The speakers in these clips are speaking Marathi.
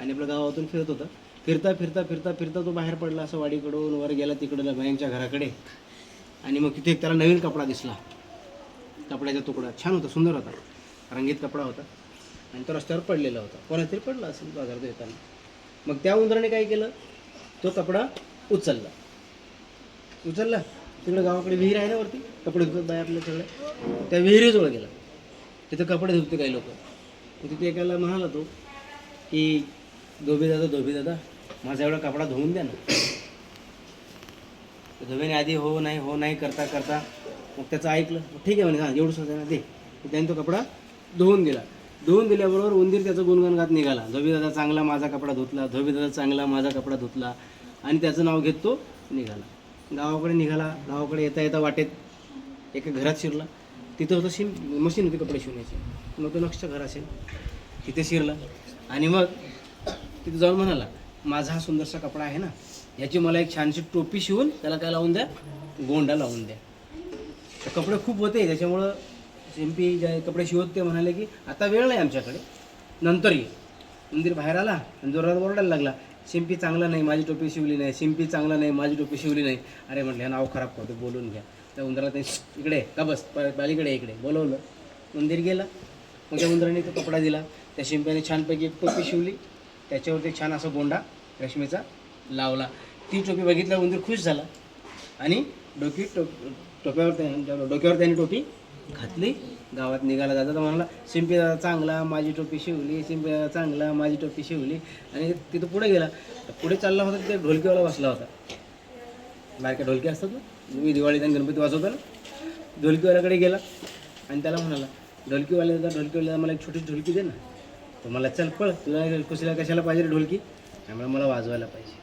आणि आपल्या गावातून फिरत होता. फिरता फिरता फिरता फिरता तो बाहेर पडला, असं वाडीकडून वर गेला तिकडं बायांच्या घराकडे. आणि मग तिथे एक त्याला नवीन कपडा दिसला, कपड्याचा तुकडा छान होता, सुंदर होता, रंगीत कपडा होता. आणि तो रस्त्यावर पडलेला होता, कोणातरी पडला असेल बाजारात येताना. मग त्या उंदराने काय केलं, तो कपडा उचलला. तिकडे गावाकडे विहीर आहे ना वरती, कपडे धुतात बाय आपल्या सगळ्या, त्या विहिरीजवळ गेला. तिथं कपडे धुतले काही लोक. तिथे एकाला म्हणाला तो की धोबी दादा माझा एवढा कपडा धुवून द्या ना. धोबीने आधी हो नाही करता करता मग त्याचं ऐकलं. ठीक आहे म्हणे, हां एवढं सोडा ना दे. त्याने तो कपडा धुवून दिला. धुवून दिल्याबरोबर उंदीर त्याचं गुणगान गात निघाला, धोबी दादा चांगला माझा कपडा धुतला, धोबी दादा चांगला माझा कपडा धुतला. आणि त्याचं नाव घेत तो निघाला, गावाकडे निघाला. गावाकडे येता येता वाटेत एका घरात शिरला. तिथं होतं मशीन होती कपडे शिवण्याची. मग तो नक्षच्या घर असेल तिथे शिरला. आणि मग तिथे जाऊन म्हणाला, माझा हा सुंदरसा कपडा आहे ना, याची मला एक छानशी टोपी शिवून त्याला काय लावून द्या, गोंडा लावून द्या. कपडे खूप होते त्याच्यामुळं शिंपी ज्या कपडे शिवत ते म्हणाले की आता वेळ नाही आमच्याकडे, नंतर ये. उंदीर बाहेर आला आणि जोरात ओरडायला लागला, शिंपी चांगला नाही, माझी टोपी शिवली नाही, शिंपी चांगला नाही, माझी टोपी शिवली नाही. अरे म्हटलं, नाव खराब करतो, बोलून घ्या. त्या उंदराला ते इकडे का बस, पालीकडे इकडे बोलवलं. उंदीर गेला. मग त्या उंदराने तो कपडा दिला. त्या शिंप्याने छानपैकी एक टोपी शिवली, त्याच्यावरती छान असा गोंडा रेशमीचा लावला. ती टोपी बघितल्यावर उंदीर खुश झाला आणि डोक्यावर त्याने टोपी घातली. गावात निघाला. जाता तर म्हणाला, शिंपी दादा चांगला माझी टोपी शिवली, शिंपी दादा चांगला माझी टोपी शिवली. आणि तिथं पुढे गेला. पुढे चालला होता, तिथे ढोलकीवाला बसला होता. बारक्या ढोलकी असतात ना, मी दिवाळीत आणि गणपती वाजवतो ना, ढोलकीवाल्याकडे गेला आणि त्याला म्हणाला, ढोलकीवाला मला एक छोटी ढोलकी दे ना. तो मला चल पळ, तुला कुशीला कशाला पाहिजे ढोलकी, त्यामुळे मला वाजवायला पाहिजे.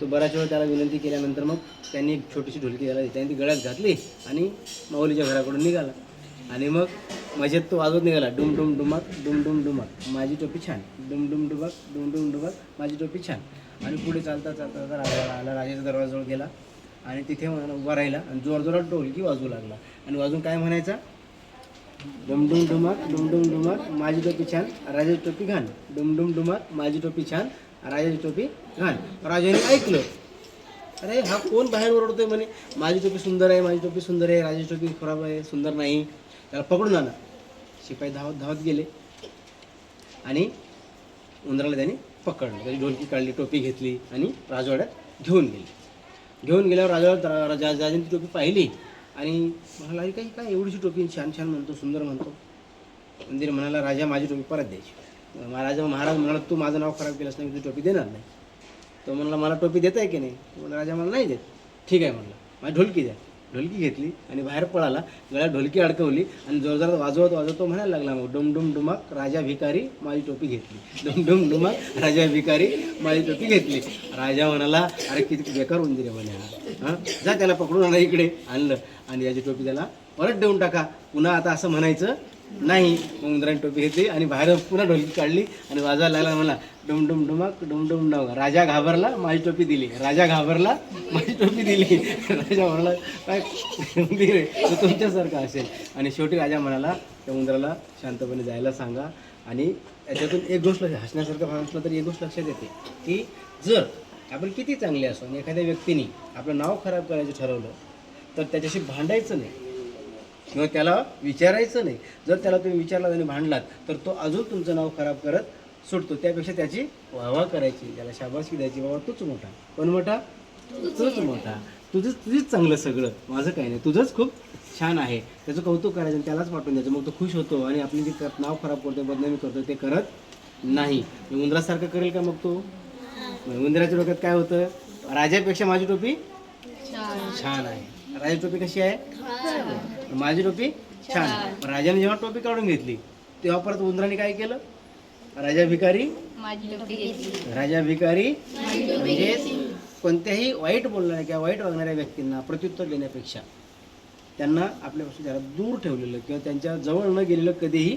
तो बराच वेळ त्याला विनंती केल्यानंतर मग त्यांनी एक छोटीशी ढोलकी त्याला त्यांनी ती गळ्यात घातली आणि माऊलीच्या घराकडून निघाला. आणि मग मजेत तो वाजवत निघाला, डुम डुम डुमाक माझी टोपी छान, डुम डुम डुमाक माझी टोपी छान. आणि पुढे चालता राजा आला, राजाच्या दरवाजाजवळ गेला आणि तिथे उभा राहिला आणि जोरजोरात ढोलकी वाजवू लागला. आणि वाजून काय म्हणायचा, डुम डुम डुमाक माझी टोपी छान, राजाची टोपी घाण, डुम डुम डुमाक माझी टोपी छान, राजाची टोपी घाण. राजाने ऐकलं, अरे हा कोण बाहेर ओरडतोय म्हणे, माझी टोपी सुंदर आहे, माझी टोपी सुंदर आहे, राजाची टोपी खराब आहे, सुंदर नाही. त्याला पकडून आणा. शिपाई धावत गेले आणि उंदराला त्यांनी पकडलं. त्याची ढोलकी काढली, टोपी घेतली आणि राजवाड्यात घेऊन गेल्यावर राजाने ती टोपी पाहिली आणि म्हणाला, अरे काय एवढीशी टोपी छान छान म्हणतो, सुंदर म्हणतो. उंदीर म्हणाला, राजा माझी टोपी परत द्यायची. महाराज म्हणाला, तू माझं नाव खराब केलंस नाही, मी तुझी टोपी देणार नाही. तो म्हणला, मला टोपी देत आहे की नाही. राजा मला नाही देत. ठीक आहे म्हणलं, माझी ढोलकी द्या. ढोलकी घेतली आणि बाहेर पळाला. गळ्यात ढोलकी अडकवली आणि जोरजोरात वाजवत तो म्हणायला लागला, मग डुम डुम डुमाक राजा भिकारी माझी टोपी घेतली, डुम डुम डुमाक राजा भिकारी माझी टोपी घेतली. राजा म्हणाला, अरे किती बेकार उंदीर आहे म्हणे, हां जा त्याला पकडून आणा. इकडे आणलं आणि याची टोपी त्याला परत देऊन टाका, पुन्हा आता असं म्हणायचं नाही. मग उंदराने टोपी घेतली आणि बाहेर पुन्हा ढोलकी काढली आणि वाजवायला लागला. मला डुम डुम डुमाक डुम डुम डुमाक राजा घाबरला माझी टोपी दिली, राजा घाबरला माझी टोपी दिली. राजा म्हणाला, काय उंदीर आहे तो तुमच्यासारखा असेल. आणि शेवटी राजा म्हणाला, त्या उंदराला शांतपणे जायला सांगा. आणि याच्यातून एक गोष्ट हसण्यासारखं असलं तरी एक गोष्ट लक्षात येते की जर आपण किती चांगले असो आणि एखाद्या व्यक्तीने आपलं नाव खराब करायचं ठरवलं तर त्याच्याशी भांडायचं नाही किंवा त्याला विचारायचं नाही. जर त्याला तुम्ही विचारलात आणि भांडलात तर तो अजून तुमचं नाव खराब करत सुटतो. त्यापेक्षा त्याची वाहवा करायची, त्याला शाबासकी द्यायची, बाबा तूच मोठा. कोण मोठा? तूच मोठा, तुझंच चांगलं सगळं, माझं काही नाही, तुझंच खूप छान आहे. त्याचं कौतुक करायचं आणि त्यालाच पाठवून द्यायचं. मग तो खुश होतो आणि आपली जे नाव खराब करतो, बदनामी करतो ते करत नाही. उंदरासारखं करेल का मग तो? उंदराच्या डोक्यात काय होतं, राजापेक्षा माझी टोपी छान आहे. राजाची टोपी कशी आहे? माझी टोपी छान आहे. राजाने जेव्हा टोपी काढून घेतली तेव्हा परत उंदराने काय केलं, राजा भिकारी म्हणजे कोणत्याही वाईट बोलणाऱ्या किंवा वाईट वागणाऱ्या व्यक्तींना प्रत्युत्तर देण्यापेक्षा त्यांना आपल्यापासून जरा दूर ठेवलेलं किंवा त्यांच्या जवळ न गेलेलं कधीही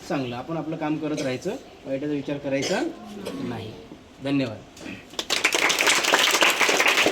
चांगलं. आपण आपलं काम करत राहायचं, वाईटाचा विचार करायचा नाही. धन्यवाद.